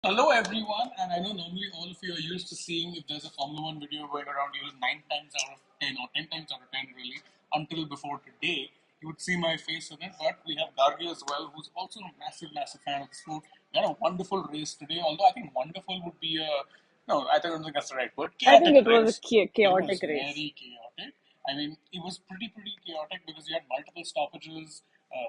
Hello everyone, and I know normally all of you are used to seeing if there's a Formula One video going around, you will 9 times out of 10 or 10 times out of 10 really, until before today, you would see my face in it. But we have Gargi as well, who's also a massive, massive fan of the sport. We had a wonderful race today, although I think wonderful would be a no, I don't think that's the right word. I think Chaotic it was race. a It was chaotic race. very chaotic. I mean, it was pretty chaotic because you had multiple stoppages,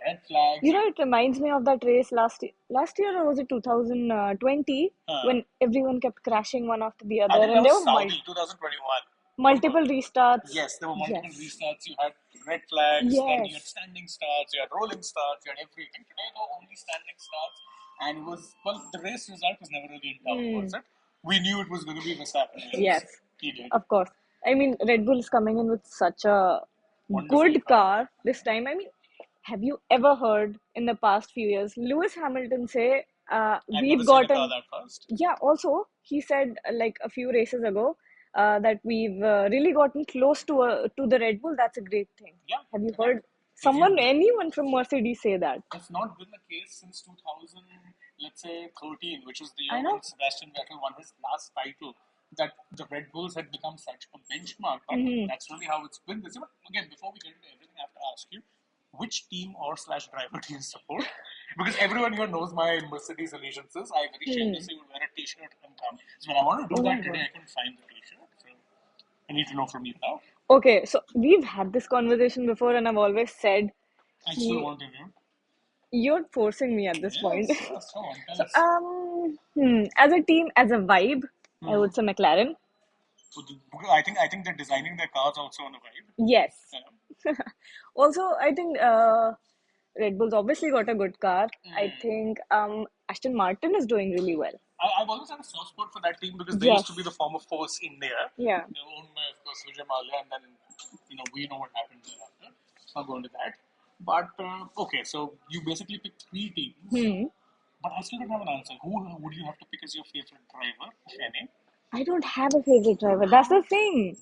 red flags. It reminds me of that race last year, or was it 2020, Uh, when everyone kept crashing one after the I other, think that and there was were Saudi 2021. multiple restarts. Yes, there were multiple Yes, restarts. You had red flags, then you had yes. standing starts, you had rolling starts, you had everything. Today, there were only standing starts, and it was, well, the race result was never really in doubt, was it? We knew it was going to be Verstappen. Yes, He did. of course. I mean, Red Bull is coming in with such a Wonderful good car. car this time. I mean, have you ever heard in the past few years Lewis Hamilton say, I've never we've seen a car gotten, that fast. yeah, also, he said like a few races ago that we've really gotten close to the Red Bull. That's a great thing. Yeah, Have you correct. heard If you, anyone from Mercedes say that? it's not been the case since 2000, let's say 13, which was the I year know. when Sebastian Vettel won his last title, that the Red Bulls had become such a benchmark. But that's really how it's been this year. But again, before we get into everything, I have to ask you, which team or slash driver do you support? Because everyone here knows my Mercedes allegiances. I very shamelessly would wear a t-shirt and come. So when I want to do Oh my that today, God. I couldn't find the t-shirt. So I need to know from you now. Okay, so we've had this conversation before, and I've always said, I still he, want to know. you're forcing me at this point. Yes, come on, tell So, us. as a team, as a vibe, I would say McLaren. So I think they're designing their cars also on a vibe. Yes. Yeah. Also, I think Red Bull's obviously got a good car. I think Aston Martin is doing really well. I've always had a soft spot for that team because they used to be the Yes. former force in there. Yeah. They were owned by, of course, Vijay Mallya, and then we know what happened thereafter. So I'll go into that. But okay, so you basically picked three teams, but I still don't have an answer. Who would you have to pick as your favorite driver, if any? I don't have a favorite driver. That's the thing.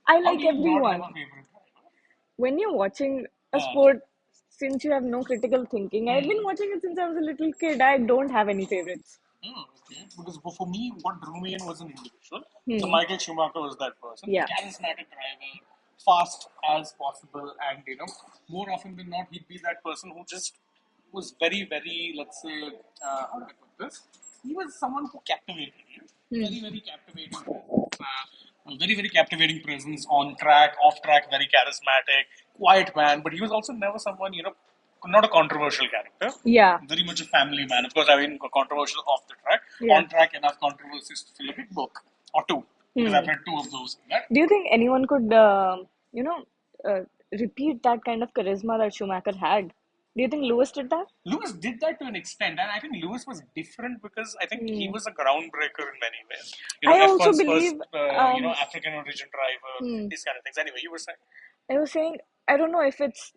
I How do like you not have everyone. a favorite driver? When you're watching a Uh, sport, since you have no critical thinking, I've been watching it since I was a little kid. I don't have any favorites. Okay. Because for me, what drew me in was an individual. So Hmm. Michael Schumacher was that person, Yeah. charismatic driver, fast as possible, and more often than not, he'd be that person who just was very, let's say, how do I put this? He was someone who captivated you. Very captivating presence. Very captivating presence on track, off track, very charismatic, quiet man. But he was also never someone, not a controversial character. Yeah. Very much a family man. Of course, I mean, controversial off the track. Yeah. On track, enough controversies to fill a big book or two. Because I've read two of those in that. Do you think anyone could, you know, uh, repeat that kind of charisma that Schumacher had? Do you think Lewis did that? Lewis did that to an extent, and I think Lewis was different because I think he was a groundbreaker in many ways. I also F1's first, believe, African origin driver, these kind of things. Anyway, you were saying. I was saying, I don't know if it's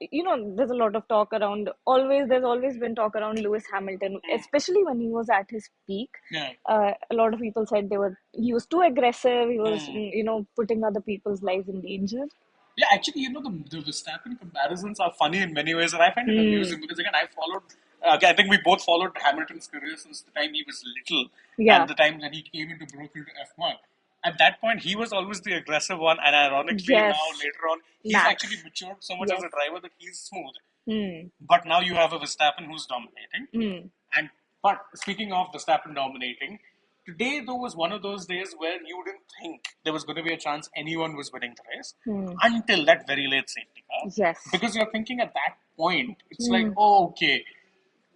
there's a lot of talk around, there's always been talk around Lewis Hamilton, especially when he was at his peak. Yeah. A lot of people said he was too aggressive, he was, putting other people's lives in danger. Yeah, actually, the Verstappen comparisons are funny in many ways, and I find it amusing because, again, I think we both followed Hamilton's career since the time he was little Yeah. and the time that he came broke into F1. At that point, he was always the aggressive one, and ironically, Yes. now later on, he's actually Max. matured so much as Yes. a driver that he's smooth. But now you have a Verstappen who's dominating. And but speaking of Verstappen dominating, today though was one of those days where you didn't think there was going to be a chance anyone was winning the race until that very late safety car. Yes. Because you're thinking at that point, it's like, oh, okay,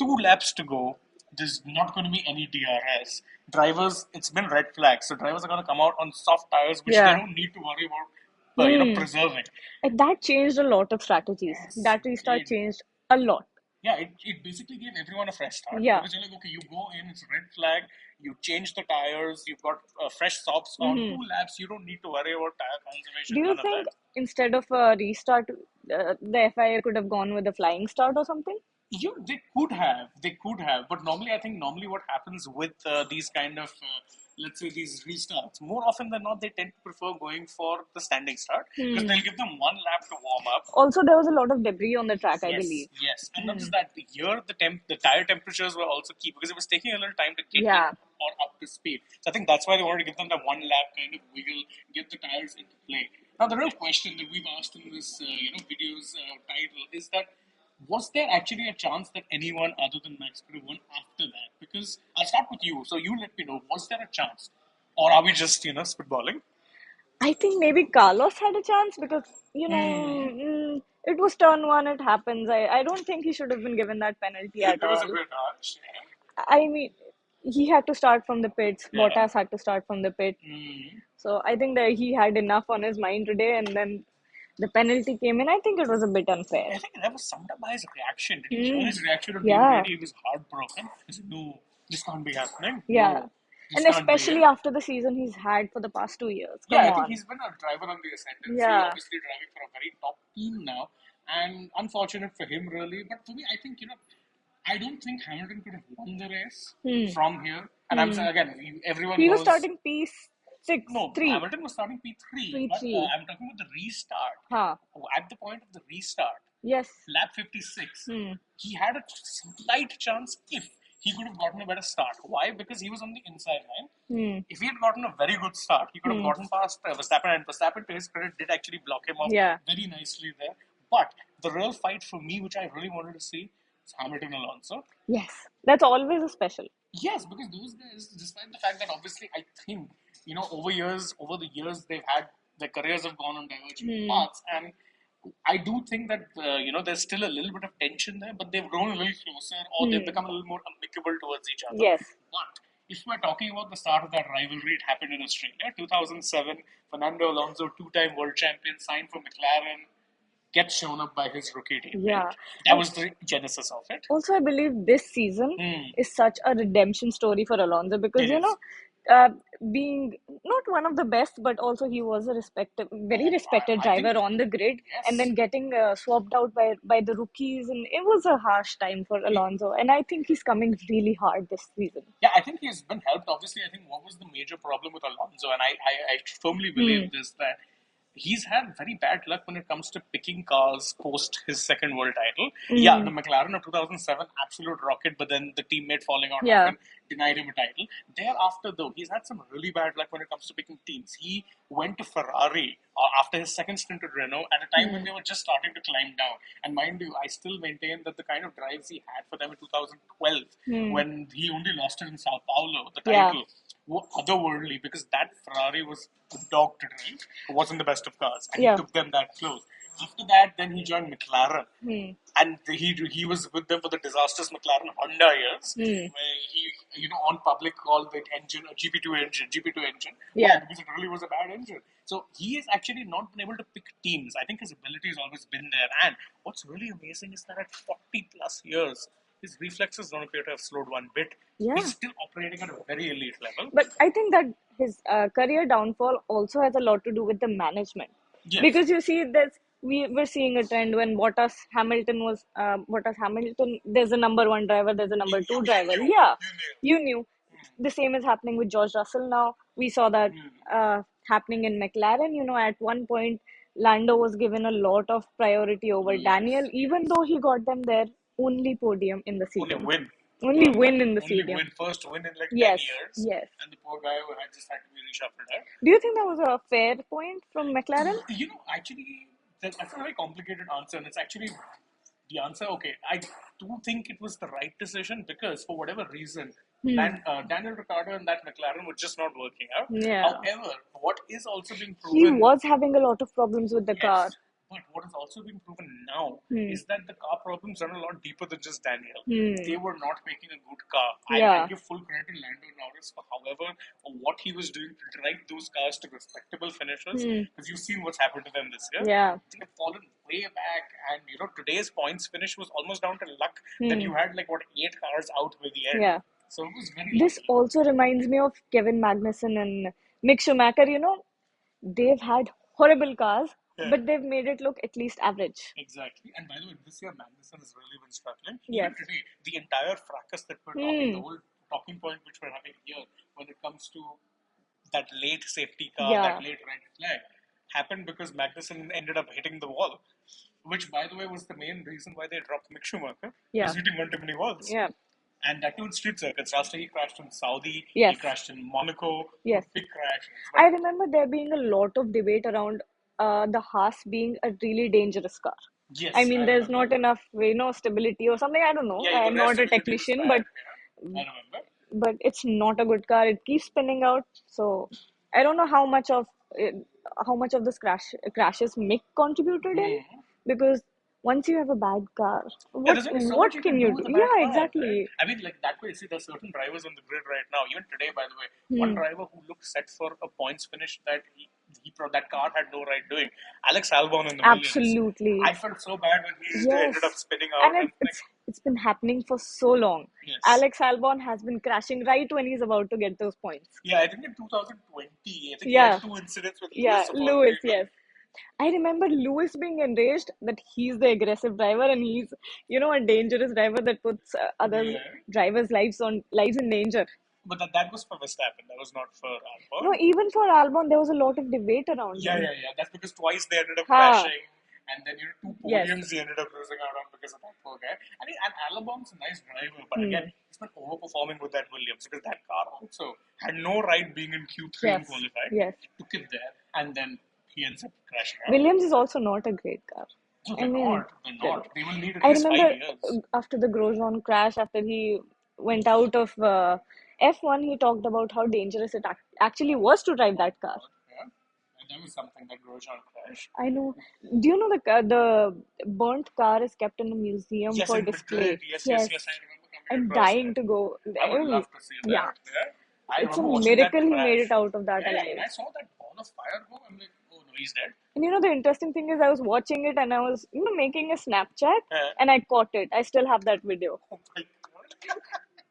2 laps to go. There's not going to be any DRS. Drivers, it's been red flags, so drivers are going to come out on soft tires, which they Yeah. don't need to worry about, preserving. And that changed a lot of strategies. That restart changed a lot. Yeah, it basically gave everyone a fresh start. Yeah. Because you're like, okay, you go in, it's red flag, you change the tires, you've got fresh softs on 2 laps, you don't need to worry about tire conservation. Do you None of think that. instead of a restart, the FIA could have gone with a flying start or something? Yeah, they could have, but normally I think what happens with these kind of let's say these restarts, more often than not, they tend to prefer going for the standing start because they'll give them one lap to warm up. Also, there was a lot of debris on the track, I Yes, believe. yes, and not just that. Here, the tire temperatures were also key because it was taking a little time to get Yeah. in or up to speed. So I think that's why they wanted to give them that one lap kind of wiggle, get the tires into play. Now, the real question that we've asked in this, video's title is that was there actually a chance that anyone other than Max could have won after that? Because I'll start with you. So you let me know, was there a chance, or are we just spitballing? I think maybe Carlos had a chance because, it was turn one, it happens. I don't think he should have been given that penalty at It was all. a bit harsh. I mean, he had to start from the pits. Yeah. Bottas had to start from the pit. So I think that he had enough on his mind today, and then the penalty came in. I think it was a bit unfair. I think that was summed up by his reaction. Did you hear his reaction on Yeah. TV? He was heartbroken. He said, "No, this can't be happening. Yeah. No, this And can't be especially it." after the season he's had for the past 2 years. Come Yeah, I on. think he's been a driver on the ascendancy, Yeah. obviously driving for a very top team now. And unfortunate for him, really. But for me, I think, I don't think Hamilton could have won the race from here. And I'm saying, again, everyone He knows. was starting P6, No, 3. Hamilton was starting P3, but P3. I'm talking about the restart. Huh. At the point of the restart, Yes. lap 56, he had a slight chance if he could have gotten a better start. Why? Because he was on the inside line. If he had gotten a very good start, he could have gotten past Verstappen, and Verstappen, to his credit, did actually block him off Yeah. very nicely there. But the real fight for me, which I really wanted to see, is Hamilton Alonso. Yes. That's always a special. Yes, because those guys, despite the fact that obviously I think, over the years, they've had, their careers have gone on diverging paths. And I do think that, there's still a little bit of tension there, but they've grown a little closer or they've become a little more amicable towards each other. Yes. But if we're talking about the start of that rivalry, it happened in Australia. 2007, Fernando Alonso, two-time world champion, signed for McLaren, gets shown up by his rookie team. Yeah. Right? That was the genesis of it. Also, I believe this season is such a redemption story for Alonso because, It is. being not one of the best, but also he was a very respected I driver think- on the grid, Yes. and then getting swapped out by the rookies, and it was a harsh time for Alonso. And I think he's coming really hard this season. Yeah, I think he's been helped. Obviously, I think what was the major problem with Alonso, and I firmly believe this, that he's had very bad luck when it comes to picking cars post his second world title. Yeah, the McLaren of 2007, absolute rocket, but then the teammate falling out Yeah. happened, denied him a title. Thereafter, though, he's had some really bad luck when it comes to picking teams. He went to Ferrari after his second stint at Renault at a time when they were just starting to climb down. And mind you, I still maintain that the kind of drives he had for them in 2012, when he only lost it in Sao Paulo, the Yeah. title, were otherworldly because that Ferrari was a dog to drive. It wasn't the best of cars, and Yeah. he took them that close. After that, then he joined McLaren, and he was with them for the disastrous McLaren Honda years, where he on public called the engine a GP2 engine. Yeah. Why? Because it really was a bad engine. So he has actually not been able to pick teams. I think his ability has always been there. And what's really amazing is that at 40 plus years, his reflexes don't appear to have slowed one bit. Yeah. He's still operating at a very elite level. But I think that his career downfall also has a lot to do with the management. Yes. Because you see, we were seeing a trend when Bottas Hamilton. There's a number one driver, there's a number two driver. knew. Yeah, You you knew. The same is happening with George Russell now. We saw that happening in McLaren. At one point, Lando was given a lot of priority over Daniel, even though he got them their only podium in the Only season. win. Only win in the Only season. first win in like Yes, 10 years. yes. And the poor guy who had just had to be reshuffled out. Do you think that was a fair point from McLaren? Actually, that's a very complicated answer, and it's actually the answer. Okay, I do think it was the right decision because for whatever reason, Daniel Ricciardo and that McLaren were just not working out. Yeah. However, what is also being proven, He was having a lot of problems with the car. yes, but what is also being proven now is that the car problems run a lot deeper than just Daniel. They were not making a good car. Yeah. I give full credit to Lando Norris for, however, what he was doing to drive those cars to respectable finishes. Because you've seen what's happened to them this year. Yeah. They've fallen way back, and today's points finish was almost down to luck that you had 8 cars out by the end. Yeah. So it was very This lucky. also reminds me of Kevin Magnussen and Mick Schumacher. They've had horrible cars, but they've made it look at least average. Exactly. And by the way, this year Magnussen has really been struggling. Yes. Even today, the entire fracas that we're talking, the whole talking point which we're having here when it comes to that late safety car, Yeah. that late red flag, happened because Magnussen ended up hitting the wall, which, by the way, was the main reason why they dropped Mick Schumacher. He Yeah. was hitting one too many walls. Yeah. And that too in street circuits. Last year he crashed in Saudi, he Yes. crashed in Monaco, Yes. big crashes. I remember there being a lot of debate around the Haas being a really dangerous car. Yes, I mean, there's remember. not enough, stability or something. I don't know. Yeah, I'm the not a stability was technician, bad. but Yeah, I remember. but it's not a good car. It keeps spinning out. So I don't know how much of this crashes Mick contributed in, because once you have a bad car, Yeah, what there's only so much you can can you do do? with a bad Yeah, car, right? exactly. I mean, like that way, see, there's certain drivers on the grid right now. Even today, by the way, one driver who looked set for a points finish that that car had no right doing. Alex Albon in the Williams. Absolutely. I felt so bad when he ended up Yes. spinning out. And it's been happening for so long. Yes. Alex Albon has been crashing right when he's about to get those points. Yeah, I think in 2020, I think he Yeah. had 2 incidents with Yeah, Lewis. Lewis, yes. I remember Lewis being enraged that he's the aggressive driver and he's, a dangerous driver that puts other drivers' lives in danger. But that was for Verstappen. That was not for Albon. No, even for Albon, there was a lot of debate around him. Yeah. That's because twice they ended up crashing. And then, 2 podiums he ended up losing out on because of that poor guy. And Albon's a nice driver, but again, he's been overperforming with that Williams because that car also had no right being in Q3 in qualifying. Yes. Took it there, and then he ends up crashing out. Williams is also not a great car. No, they're not. They will need at I least 5 remember years. after the Grosjean crash, after he went out of F1, he talked about how dangerous it actually was to drive that car. Yeah. And that was something that Grosjean crashed. I know. Do you know the burnt car is kept in a museum for display? Madrid. Yes, I remember I'm across dying that. to go. I would love to see that. Yeah. I It's a remember watching that miracle he crash. made it out of that Yeah, alive. when I saw that ball of fire go, I'm like, oh no, he's dead. And the interesting thing is I was watching it and I was, making a Snapchat and I caught it. I still have that video. Oh my god.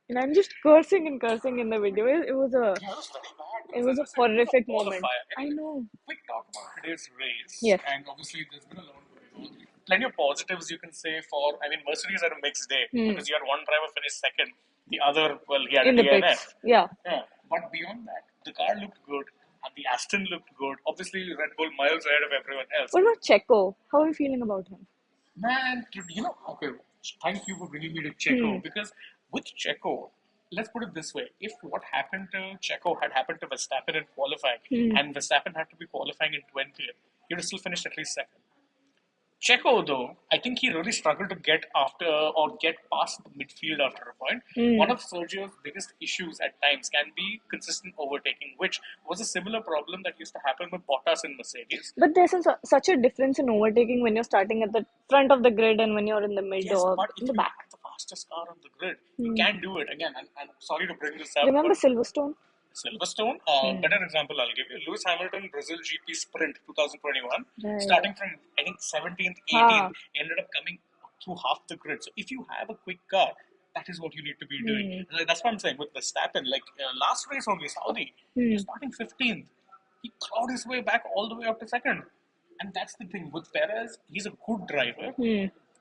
And I'm just cursing and cursing in the video. It was a Yeah, it was very bad. it was a horrific moment. I know. Quick talk about today's race. Yes. And obviously there's been a lot going on. Plenty of positives you can say for, Mercedes had a mixed day because you had one driver finish second. The other, well, he had In a the DNF. pits. Yeah. But beyond that, the car looked good. And the Aston looked good. Obviously, Red Bull miles ahead of everyone else. What about Checo? How are you feeling about him? Man, okay, thank you for bringing me to Checo because with Checo, let's put it this way: if what happened to Checo had happened to Verstappen in qualifying, and Verstappen had to be qualifying in 20th, he would have still finished at least second. Checo, though, I think he really struggled to get past the midfield after a point. One of Sergio's biggest issues at times can be consistent overtaking, which was a similar problem that used to happen with Bottas in Mercedes. But there's such a difference in overtaking when you're starting at the front of the grid and when you're in the mid or in the back. The fastest car on the grid, you can do it. Again, I'm sorry to bring this up. Remember Silverstone? Silverstone, better example I'll give you. Lewis Hamilton, Brazil GP Sprint 2021. Right. Starting from, I think, 17th, 18th, ended up coming through half the grid. So if you have a quick car, that is what you need to be doing. That's what I'm saying with Verstappen. Like last race only, Saudi, he's starting 15th. He clawed his way back all the way up to second. And that's the thing. With Perez, he's a good driver.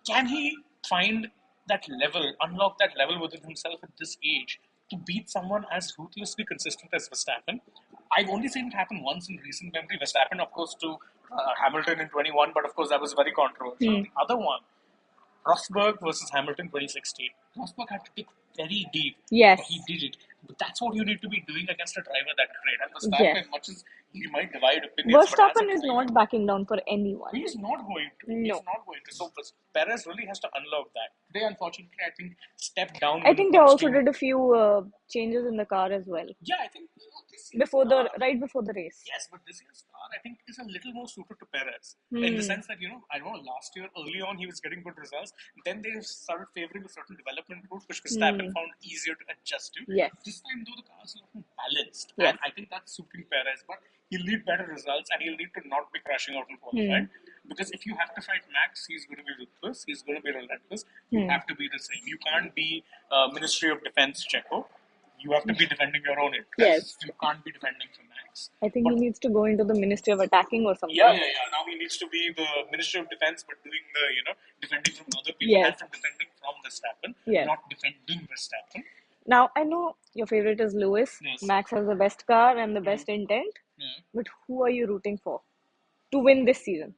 Can he find that level, unlock that level within himself at this age to beat someone as ruthlessly consistent as Verstappen? I've only seen it happen once in recent memory. Verstappen, of course, to Hamilton in 21, but of course that was very controversial. The other one, Rosberg versus Hamilton 2016. Rosberg had to take very deep. Yes. But he did it. But that's what you need to be doing against a driver that great. And Verstappen, much as he might divide opinions, Verstappen is not backing down for anyone. He is not going to. No. He's not going to. So Perez really has to unlock that. Today, unfortunately, I think stepped down. I think they also did a few changes in the car as well. Yeah, I think this right before the race. Yes, but this year's car, I think, is a little more suited to Perez in the sense that I know last year early on he was getting good results. Then they started favoring a certain development route which Verstappen found easier to adjust to. Yes. This time, though, the car is a little balanced, Yes. and I think that's suiting Perez. But he'll need better results, and he'll need to not be crashing out in qualifying. Because if you have to fight Max, he's going to be ruthless. He's going to be relentless. You have to be the same. You can't be Ministry of Defense Checo. You have to be defending your own interests. Yes. You can't be defending for Max. I think he needs to go into the Ministry of Attacking or something. Yeah. Now he needs to be the Ministry of Defense, but doing the, defending from other people and from defending from Verstappen, not defending Verstappen. Now, I know your favorite is Lewis. Yes. Max has the best car and the best intent. Yeah. But who are you rooting for to win this season?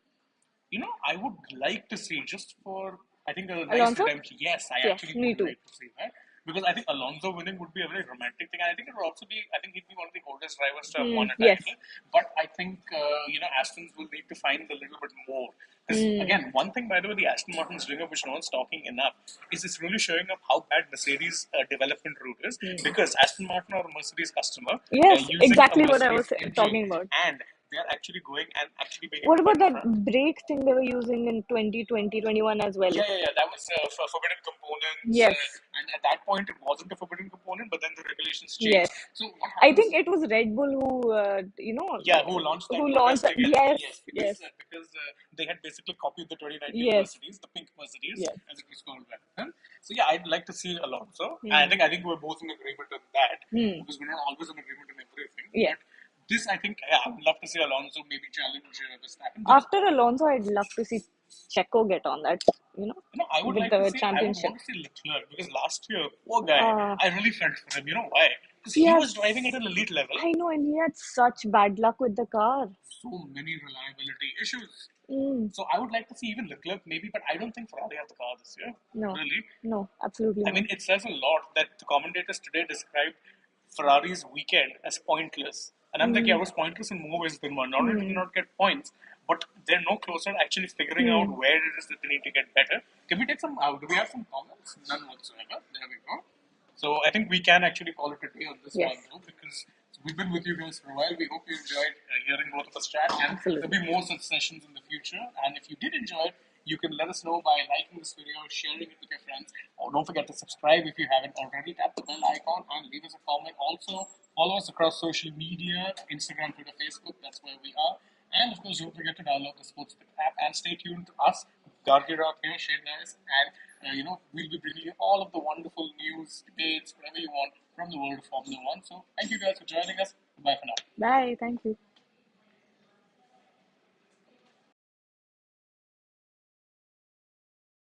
I would like to see just for I think a nice Alonso? redemption. Yes, I Yes, actually me would too. like to see that because I think Alonso winning would be a very romantic thing. And I think it would also be. I think he'd be one of the oldest drivers to have won a Yes. title. But I think Aston's will need to find a little bit more. Because again, one thing by the way, the Aston Martin's doing up, which no one's talking enough, is it's really showing up how bad Mercedes development route is. Because Aston Martin are a Mercedes customer, they're Yes, using a exactly what I was Mercedes engine, talking about. and they're actually going and actually being able What to about find that front. brake thing they were using in 2020, 21 as well? Yeah. That was for forbidden components, Yes, and at that point it wasn't a forbidden component, but then the regulations yes. changed. So what I happens? think it was Red Bull who, Yeah, who launched that who launched that. protest against? Yes, Yes, yes, because they had basically copied the 2019 yes, Mercedes, the pink Mercedes, yes. as it was called back then. So yeah, I'd like to see Alonso. And Hmm. I think we're both in agreement on that Hmm. because we're not always in agreement on everything. Yeah. But this, I think, yeah, I would love to see Alonso maybe challenge Verstappen because After Alonso, I'd love to see Checo get on that, I would with like to the see, I would championship. want to see Leclerc because last year, poor guy, Uh, I really felt for him. You know why? Because he he had, was driving at an elite level. I know, and he had such bad luck with the car. So many reliability issues. Mm. So I would like to see even Leclerc maybe, but I don't think Ferrari has the car this year. No, Really. no, absolutely I not. mean, it says a lot that the commentators today described Ferrari's weekend as pointless. And I'm like, yeah, it Mm. was pointless in more ways than one. Not only did they Mm. not get points, but they're no closer to actually figuring out Mm. where it is that they need to get better. Can we take some out? Do we have some comments? None whatsoever. There we go. So I think we can actually call it a day on this Yes, one, though, because we've been with you guys for a while. We hope you enjoyed hearing both of us chat, and there'll absolutely. be more such sessions in the future. And if you did enjoy it, you can let us know by liking this video, sharing it with your friends, or don't forget to subscribe if you haven't already. Tap the bell icon and leave us a comment. Also, follow us across social media: Instagram, Twitter, Facebook. That's where we are. And of course, don't forget to download the Sportsbet app and stay tuned to us, Gargi Rock here, Shane Nice, and we'll be bringing you all of the wonderful news, debates, whatever you want from the world of Formula One. So thank you guys for joining us. Bye for now. Bye. Thank you.